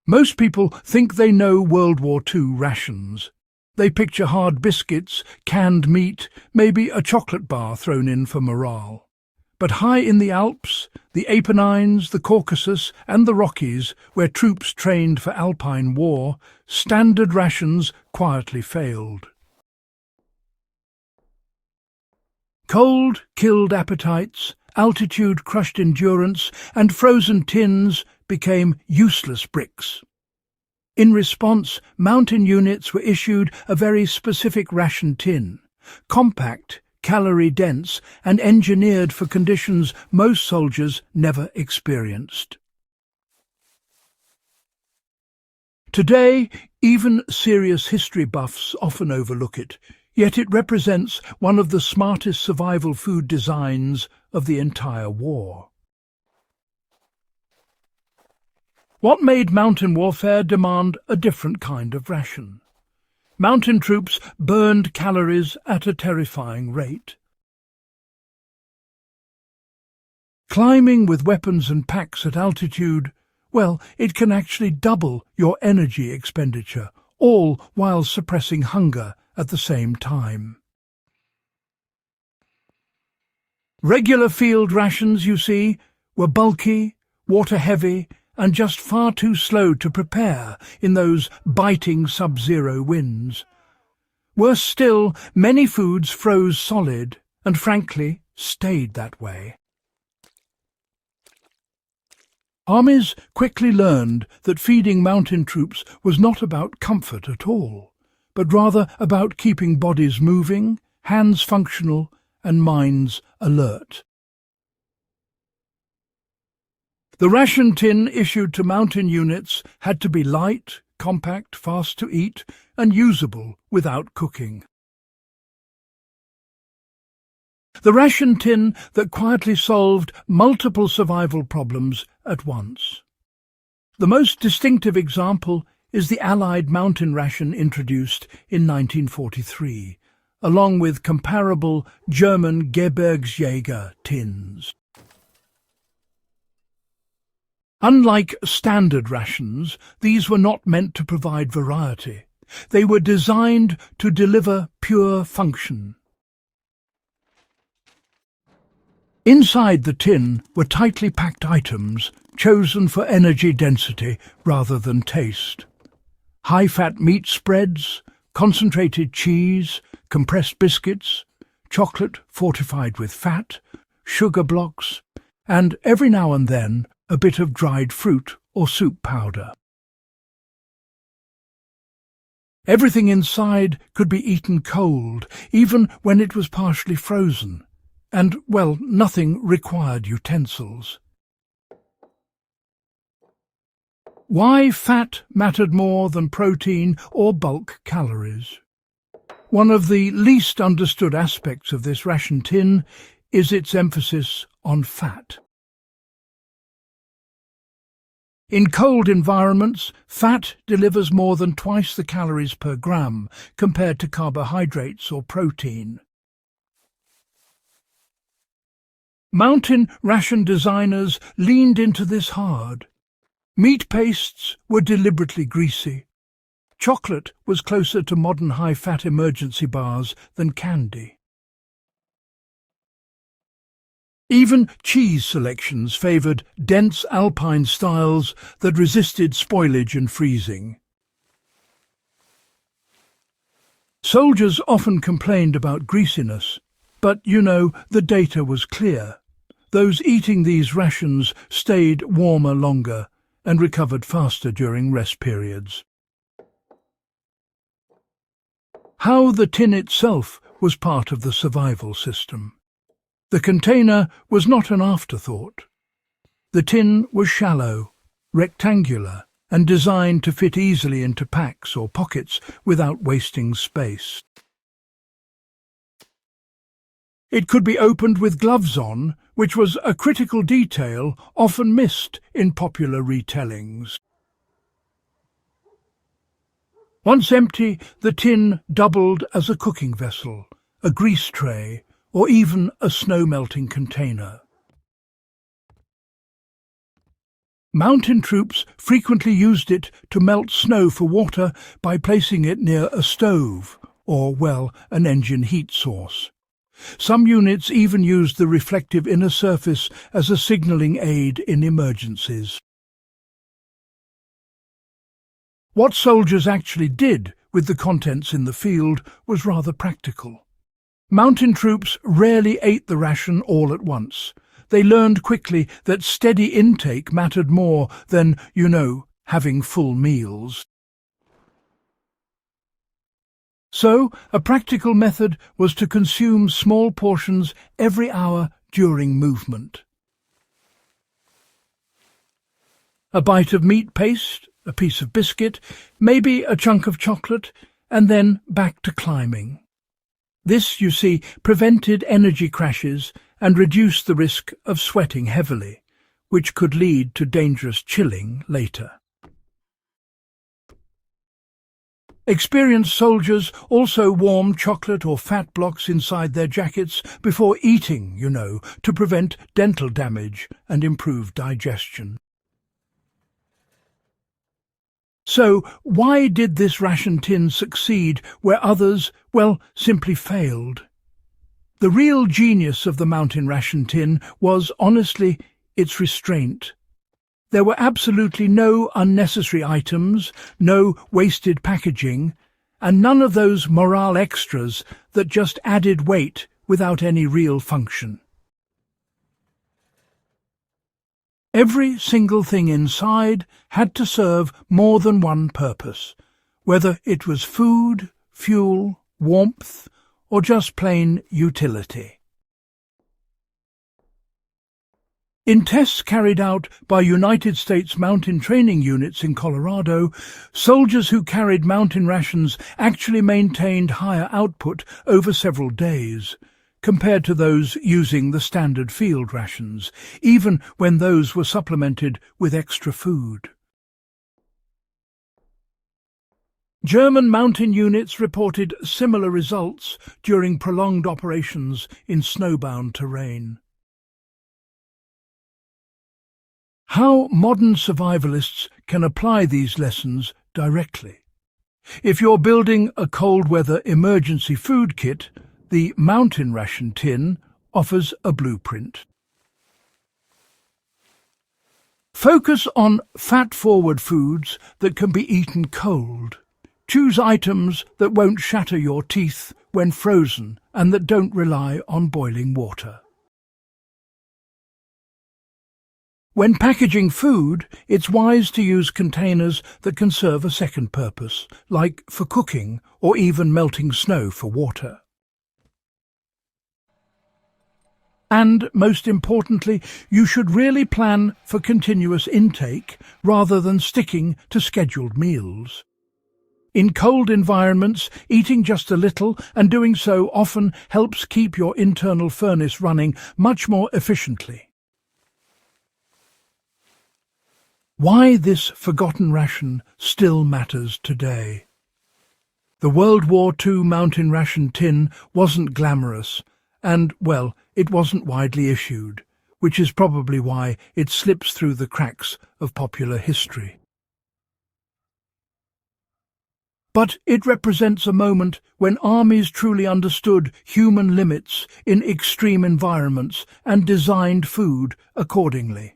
Most people think they know World War II rations. They picture hard biscuits, canned meat, maybe a chocolate bar thrown in for morale. But high in the Alps, the Apennines, the Caucasus and the Rockies, where troops trained for alpine war, standard rations quietly failed. Cold killed appetites, altitude crushed endurance, and frozen tins became useless bricks. In response, mountain units were issued a very specific ration tin, compact, calorie-dense, and engineered for conditions most soldiers never experienced. Today, even serious history buffs often overlook it, yet it represents one of the smartest survival food designs of the entire war. What made mountain warfare demand a different kind of ration? Mountain troops burned calories at a terrifying rate. Climbing with weapons and packs at altitude, well, it can actually double your energy expenditure, all while suppressing hunger at the same time. Regular field rations, you see, were bulky, water-heavy, and just far too slow to prepare in those biting sub-zero winds. Worse still, many foods froze solid and, frankly, stayed that way. Armies quickly learned that feeding mountain troops was not about comfort at all, but rather about keeping bodies moving, hands functional, and minds alert. The ration tin issued to mountain units had to be light, compact, fast to eat, and usable without cooking. The ration tin that quietly solved multiple survival problems at once. The most distinctive example is the Allied mountain ration introduced in 1943, along with comparable German Gebirgsjäger tins. Unlike standard rations, these were not meant to provide variety. They were designed to deliver pure function. Inside the tin were tightly packed items chosen for energy density rather than taste. High-fat meat spreads, concentrated cheese, compressed biscuits, chocolate fortified with fat, sugar blocks, and every now and then a bit of dried fruit or soup powder. Everything inside could be eaten cold, even when it was partially frozen, and, well, nothing required utensils. Why fat mattered more than protein or bulk calories? One of the least understood aspects of this ration tin is its emphasis on fat. In cold environments, fat delivers more than twice the calories per gram compared to carbohydrates or protein. Mountain ration designers leaned into this hard. Meat pastes were deliberately greasy. Chocolate was closer to modern high-fat emergency bars than candy. Even cheese selections favoured dense alpine styles that resisted spoilage and freezing. Soldiers often complained about greasiness, but, the data was clear. Those eating these rations stayed warmer longer and recovered faster during rest periods. How the tin itself was part of the survival system. The container was not an afterthought. The tin was shallow, rectangular, and designed to fit easily into packs or pockets without wasting space. It could be opened with gloves on, which was a critical detail often missed in popular retellings. Once empty, the tin doubled as a cooking vessel, a grease tray, or even a snow-melting container. Mountain troops frequently used it to melt snow for water by placing it near a stove or, well, an engine heat source. Some units even used the reflective inner surface as a signalling aid in emergencies. What soldiers actually did with the contents in the field was rather practical. Mountain troops rarely ate the ration all at once. They learned quickly that steady intake mattered more than, having full meals. So, a practical method was to consume small portions every hour during movement. A bite of meat paste, a piece of biscuit, maybe a chunk of chocolate, and then back to climbing. This, you see, prevented energy crashes and reduced the risk of sweating heavily, which could lead to dangerous chilling later. Experienced soldiers also warmed chocolate or fat blocks inside their jackets before eating, to prevent dental damage and improve digestion. So, why did this ration tin succeed where others, simply failed? The real genius of the mountain ration tin was, honestly, its restraint. There were absolutely no unnecessary items, no wasted packaging, and none of those morale extras that just added weight without any real function. Every single thing inside had to serve more than one purpose, whether it was food, fuel, warmth, or just plain utility. In tests carried out by United States mountain training units in Colorado, soldiers who carried mountain rations actually maintained higher output over several days, compared to those using the standard field rations, even when those were supplemented with extra food. German mountain units reported similar results during prolonged operations in snowbound terrain. How modern survivalists can apply these lessons directly. If you're building a cold-weather emergency food kit, the mountain ration tin offers a blueprint. Focus on fat-forward foods that can be eaten cold. Choose items that won't shatter your teeth when frozen and that don't rely on boiling water. When packaging food, it's wise to use containers that can serve a second purpose, like for cooking or even melting snow for water. And, most importantly, you should really plan for continuous intake rather than sticking to scheduled meals. In cold environments, eating just a little and doing so often helps keep your internal furnace running much more efficiently. Why this forgotten ration still matters today. The World War II mountain ration tin wasn't glamorous, and, it wasn't widely issued, which is probably why it slips through the cracks of popular history. But it represents a moment when armies truly understood human limits in extreme environments and designed food accordingly.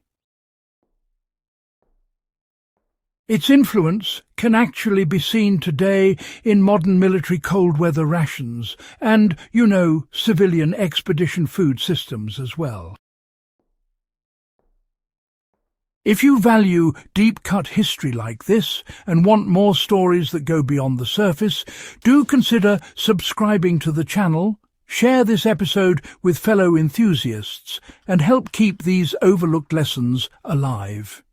Its influence can actually be seen today in modern military cold-weather rations and, civilian expedition food systems as well. If you value deep-cut history like this and want more stories that go beyond the surface, do consider subscribing to the channel, share this episode with fellow enthusiasts, and help keep these overlooked lessons alive.